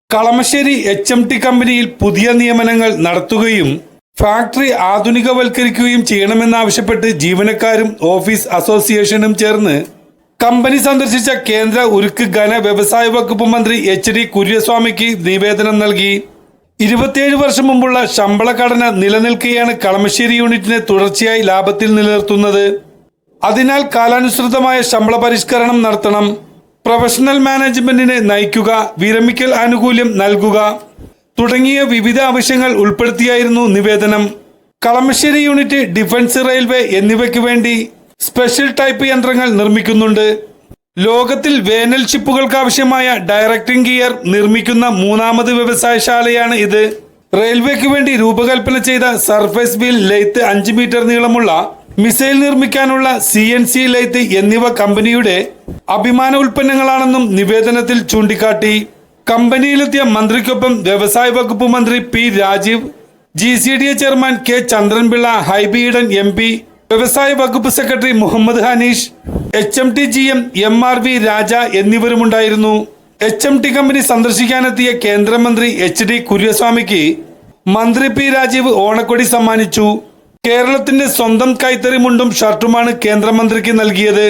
Kalamassery HMT കമ്പനിയിൽ പുതിയ നിയമനങ്ങൾ നടത്തുകയും ഫാക്ടറി ആധുനികവൽക്കരിക്കുകയും ചെയ്യണമെന്നാവശ്യപ്പെട്ട് ജീവനക്കാരും ഓഫീസ് അസോസിയേഷനും ചേർന്ന് കമ്പനി സന്ദർശിച്ച കേന്ദ്ര ഉരുക്ക് ഖന വ്യവസായ വകുപ്പ് മന്ത്രി HD കുര്യസ്വാമിക്ക് നിവേദനം നൽകി. 27 വർഷം മുമ്പുള്ള ശമ്പള ഘടന നിലനിൽക്കെയാണ് കളമശ്ശേരി യൂണിറ്റിനെ തുടർച്ചയായി ലാഭത്തിൽ നിലനിർത്തുന്നത്. അതിനാൽ കാലാനുസൃതമായ ശമ്പള പരിഷ്കരണം നടത്തണം. പ്രൊഫഷണൽ മാനേജ്മെന്റിനെ നയിക്കുക, വിരമിക്കൽ ആനുകൂല്യം നൽകുക തുടങ്ങിയ വിവിധ ആവശ്യങ്ങൾ ഉൾപ്പെടുത്തിയായിരുന്നു നിവേദനം. കളമശ്ശേരി യൂണിറ്റ് ഡിഫൻസ്, റെയിൽവേ എന്നിവയ്ക്ക് വേണ്ടി സ്പെഷ്യൽ ടൈപ്പ് യന്ത്രങ്ങൾ നിർമ്മിക്കുന്നുണ്ട്. ലോകത്തിൽ വേനൽ ഷിപ്പുകൾക്ക് ആവശ്യമായ ഡയറക്റ്റിംഗ് ഗിയർ നിർമ്മിക്കുന്ന 3ാമത് വ്യവസായശാലയാണ് ഇത്. റെയിൽവേക്ക് വേണ്ടി രൂപകൽപ്പന ചെയ്ത സർഫേസ് വീൽ ലെയ്ത്ത് 5 മീറ്റർ നീളമുള്ള മിസൈൽ നിർമ്മിക്കാനുള്ള CNC ലെയ്ത്ത് എന്നിവ കമ്പനിയുടെ അഭിമാന ഉൽപ്പന്നങ്ങളാണെന്നും നിവേദനത്തിൽ ചൂണ്ടിക്കാട്ടി. കമ്പനിയിലെത്തിയ മന്ത്രിക്കൊപ്പം വ്യവസായ വകുപ്പ് മന്ത്രി P Rajeev, GCDA chairman K Chandran Pillai, Hibi Eden MP, വ്യവസായ വകുപ്പ് secretary Muhammad Hanish, HMT GM MRV Raja എന്നിവരുമുണ്ടായിരുന്നു. HMT കമ്പനി സന്ദർശിക്കാനെത്തിയ കേന്ദ്രമന്ത്രി HD കുര്യസ്വാമിക്ക് മന്ത്രി P രാജീവ് ഓണക്കൊടി സമ്മാനിച്ചു. കേരളത്തിന്റെ സ്വന്തം കൈത്തറി മുണ്ടും ഷർട്ടുമാണ് കേന്ദ്രമന്ത്രിക്ക് നൽകിയത്.